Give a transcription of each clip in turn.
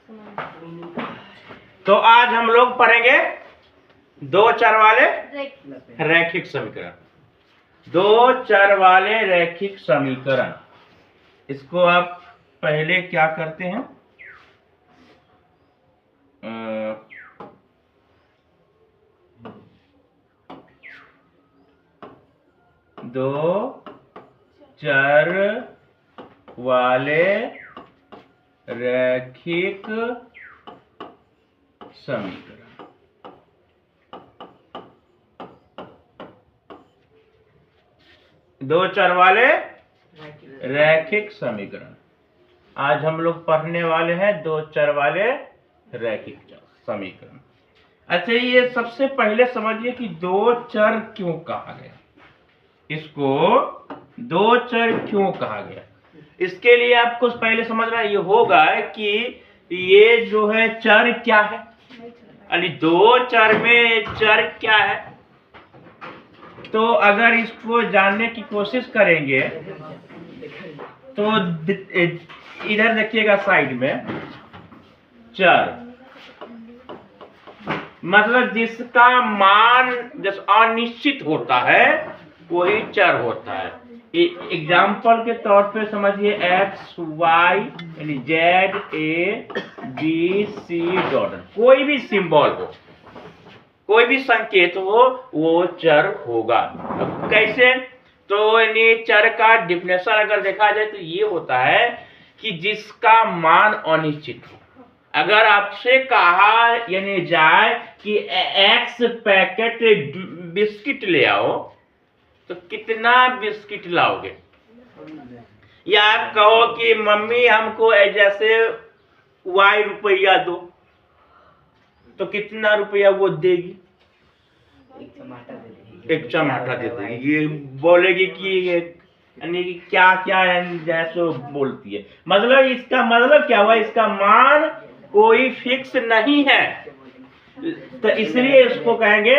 तो आज हम लोग पढ़ेंगे दो चर वाले रैखिक समीकरण। दो चर वाले रैखिक समीकरण, इसको आप पहले क्या करते हैं, दो चर वाले रैखिक समीकरण। दो चर वाले रैखिक समीकरण आज हम लोग पढ़ने वाले हैं, दो चर वाले रैखिक समीकरण। अच्छा, ये सबसे पहले समझिए कि दो चर क्यों कहा गया, इसको दो चर क्यों कहा गया। इसके लिए आपको पहले समझना ये होगा कि ये जो है चर क्या है, यानी दो चर में चर क्या है। तो अगर इसको जानने की कोशिश करेंगे तो इधर देखिएगा साइड में, चर मतलब जिसका मान जैसे अनिश्चित होता है वही चर होता है। एग्जाम्पल के तौर पे समझिए एक्स वाई यानी Z A B C dot, कोई भी सिंबल हो, कोई भी संकेत हो, वो चर होगा। अब कैसे, तो यानी चर का डिफिनेशन अगर देखा जाए तो ये होता है कि जिसका मान अनिश्चित हो। अगर आपसे कहा यानी जाए कि एक्स पैकेट बिस्किट ले आओ, तो कितना बिस्किट लाओगे, या कहो कि मम्मी हमको जैसे वाई रुपया दो, तो कितना रुपया वो देगी, एक चमाटा दे देगी। ये बोलेगी कि यानी कि क्या क्या जैसे बोलती है, मतलब इसका मतलब क्या हुआ, इसका मान कोई फिक्स नहीं है, तो इसलिए इसको कहेंगे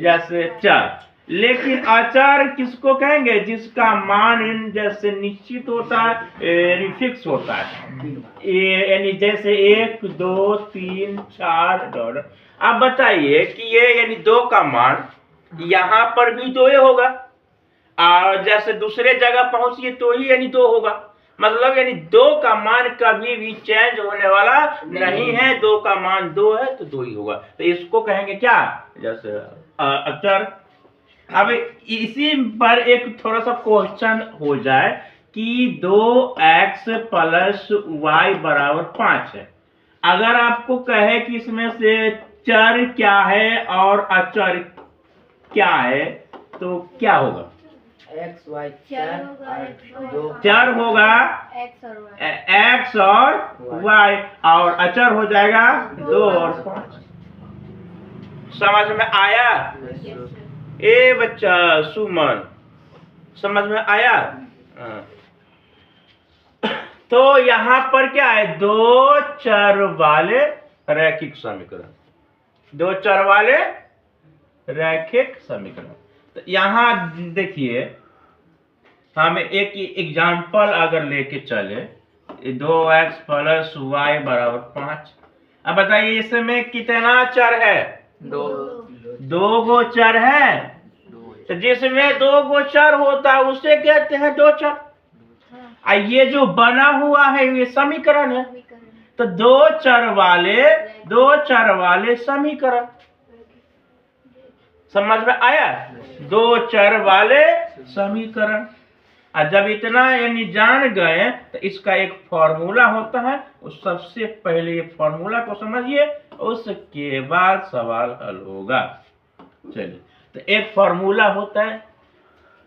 जैसे चर। लेकिन अचर किसको कहेंगे, जिसका मान जैसे निश्चित होता है, फिक्स होता है, यानी जैसे 1 2 3 4 डॉट। अब बताइए कि ये यानी दो का मान यहाँ पर भी दो होगा, और जैसे दूसरे जगह पहुंचिए तो ही यानी दो होगा। मतलब यानी दो का मान कभी भी चेंज होने वाला नहीं है, दो का मान दो है तो दो ही होगा, तो इसको कहेंगे क्या, जैसे अचर। अब इसी पर एक थोड़ा सा क्वेश्चन हो जाए कि 2x प्लस वाई बराबर 5 है। अगर आपको कहे कि इसमें से चर क्या है और अचर क्या है, तो क्या होगा, एक्स वाई चर होगा एक्स और वाई, और अचर हो जाएगा 2 और 5। समझ में आया? ए बच्चा सुमन, समझ में आया? तो यहाँ पर क्या है, दो चर वाले रैखिक समीकरण, दो चर वाले रैखिक समीकरण। तो यहाँ देखिए, हम एक एग्जाम्पल अगर लेके चले, 2x प्लस वाई बराबर 5। अब बताइए इसमें कितना चर है, दो गो चर है। तो जिसमें दो गो चर होता है उसे कहते हैं दो चर। ये जो बना हुआ है ये समीकरण है, तो दो चर वाले समीकरण। समझ में आया? दो चर वाले समीकरण। और जब इतना यानी जान गए तो इसका एक फॉर्मूला होता है, उस सबसे पहले ये फॉर्मूला को समझिए, उसके बाद सवाल हल होगा। चलिए, तो एक फॉर्मूला होता है,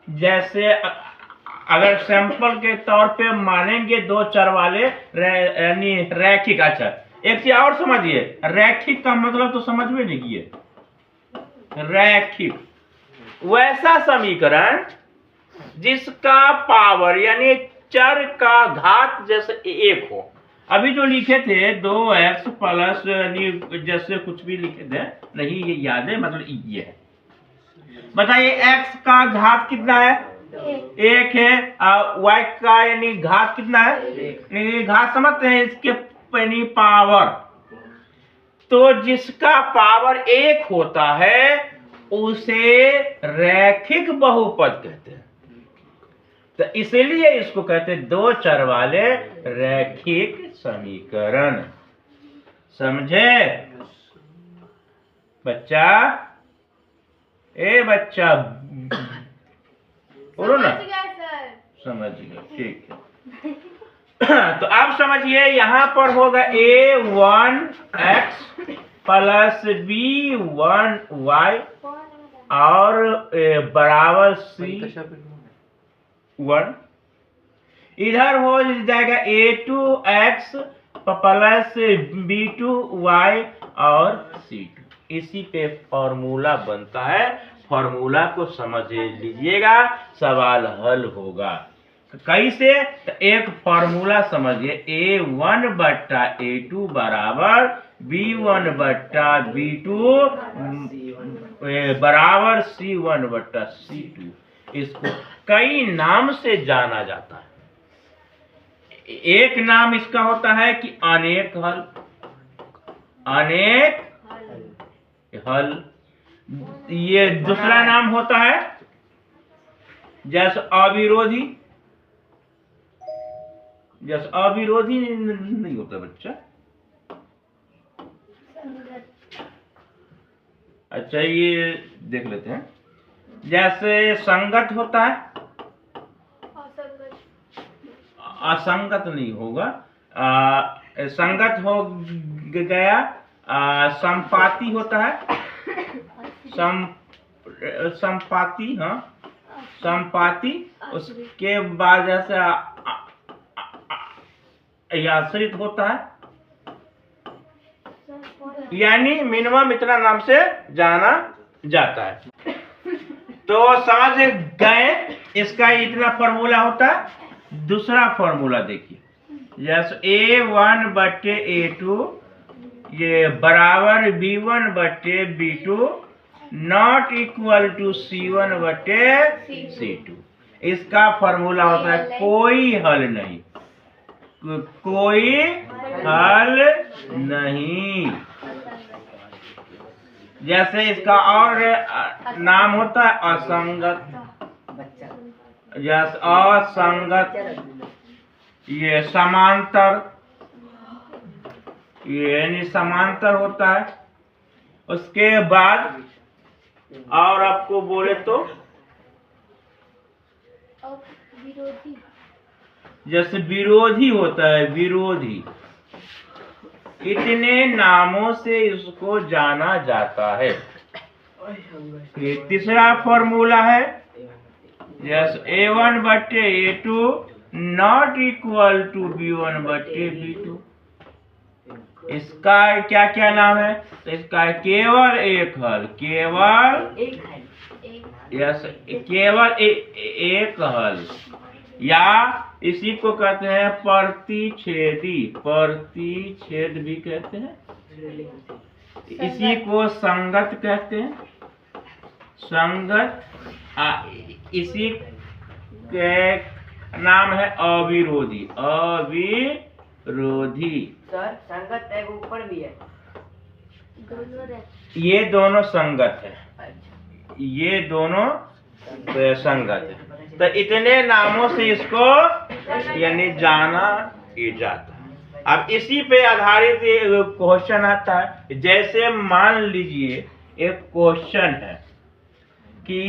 जैसे अगर सैंपल के तौर पे मानेंगे दो चर वाले यानी रैखिक। अच्छा, एक चीज और समझिए, रैखिक का मतलब तो समझ में नहीं किए। रैखिक वैसा समीकरण जिसका पावर यानी चर का घात जैसे 1 हो। अभी जो लिखे थे 2x प्लस जैसे कुछ भी लिखे थे, नहीं ये याद है, मतलब ये है। बताइए x का घात कितना है, 1 है, y का यानी घात कितना है, घात समझते हैं, इसके यानी पावर, तो जिसका पावर 1 होता है उसे रैखिक बहुपद कहते हैं। तो इसलिए इसको कहते हैं दो चर वाले रैखिक समीकरण। समझे बच्चा? ए बच्चा बोलो ना। समझ गया, ठीक है। तो अब समझिए यहाँ पर होगा a1x प्लस b1y और बराबर c1। इधर हो जाएगा a2x प्लस b2y और c2। इसी पे फॉर्मूला बनता है। फॉर्मूला को समझ लीजिएगा, सवाल हल होगा। कैसे? तो एक फॉर्मूला समझिए, a1 बट्टा a2 बराबर b1 बट्टा b2 बराबर c1 बट्टा c2। इसको कई नाम से जाना जाता है। एक नाम इसका होता है कि अनेक हल, अनेक हल। ये दूसरा नाम होता है जैसे अविरोधी। जैसे अविरोधी नहीं होता बच्चा। अच्छा ये देख लेते हैं। जैसे संगत होता है, असंगत नहीं होगा। संगत हो गया। संपाती होता है, संपाती, हाँ संपाती। उसके बाद जैसे आश्रित होता है, यानी मिनिमम इतना नाम से जाना जाता है। तो समझ गए, इसका इतना फॉर्मूला होता है। दूसरा फॉर्मूला देखिए, जैसे a1 बट्टे a2 ये बराबर b1 बट्टे b2 not equal to c1 बट्टे c2। इसका फॉर्मूला होता है कोई हल नहीं, कोई हल नहीं। जैसे इसका और नाम होता है असंगत। जैसे असंगत, ये समांतर, ये यानी समांतर होता है। उसके बाद और आपको बोले तो विरोधी, जैसे विरोधी होता है, विरोधी। इतने नामों से इसको जाना जाता है। ये तीसरा फॉर्मूला है, जैसे a1 बट्टे a2 not equal to b1 बट्टे b2। इसका क्या क्या नाम है? तो इसका केवल एक हल, केवल यस केवल एक हल, या इसी को कहते हैं प्रतिच्छेदी, प्रतिच्छेद भी कहते हैं। इसी को संगत कहते हैं, संगत। इसी के नाम है अविरोधी, अविरोधी। सर संगत है, ऊपर भी है। ये दोनों संगत है, ये दोनों संगत है। तो इतने नामों से इसको यानी जाना ही जाता है। अब इसी पे आधारित क्वेश्चन आता है। जैसे मान लीजिए एक क्वेश्चन है कि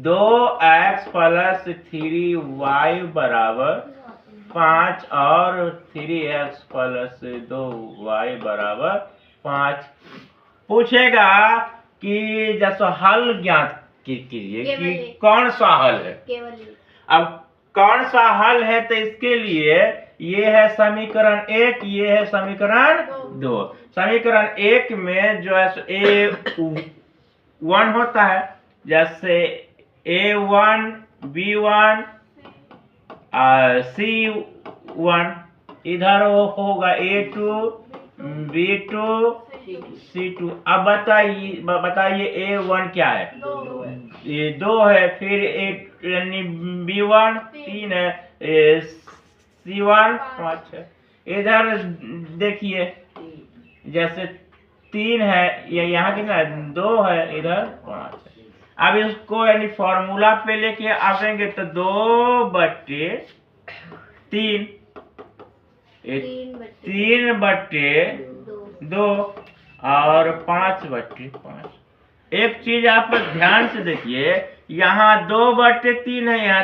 2x प्लस 3y बराबर 5 और 3x प्लस 2y बराबर 5 पूछेगा कि जैसा हल ज्ञात कीजिए कि कौन सा हल है। अब कौन सा हल है? तो इसके लिए ये है समीकरण 1, ये है समीकरण 2। समीकरण 1 में जो है a1 होता है, जैसे a1 b1 c1। इधर होगा a2 b2 c2। अब बताइए a1 क्या है? ये 2 है, फिर यानी b1 3 है, c1 5 है। इधर देखिए जैसे 3 है, ये यहाँ कितना है 2 है, इधर 5 है। अब इसको यानी फॉर्मूला पे लेके आवेंगे तो 2/3, 3/2 और 5/5। एक चीज आप ध्यान से देखिए, यहाँ 2/3 है, यहाँ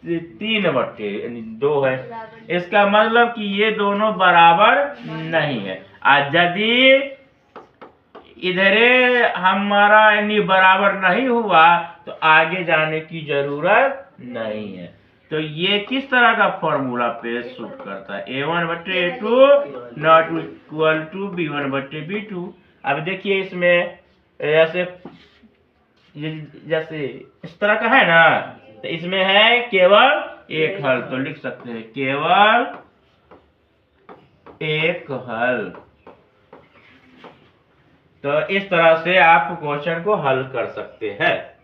3/2 है। इसका मतलब कि ये दोनों बराबर नहीं है। और यदि इधरे हमारा यानी बराबर नहीं हुआ तो आगे जाने की जरूरत नहीं है। तो ये किस तरह का फॉर्मूला पे सूट करता है, A1/A2 not equal to B1/B2। अब देखिए इसमें जैसे इस तरह का है ना, तो इसमें है केवल एक हल, तो लिख सकते हैं केवल एक हल। तो इस तरह से आप क्वेश्चन को हल कर सकते हैं।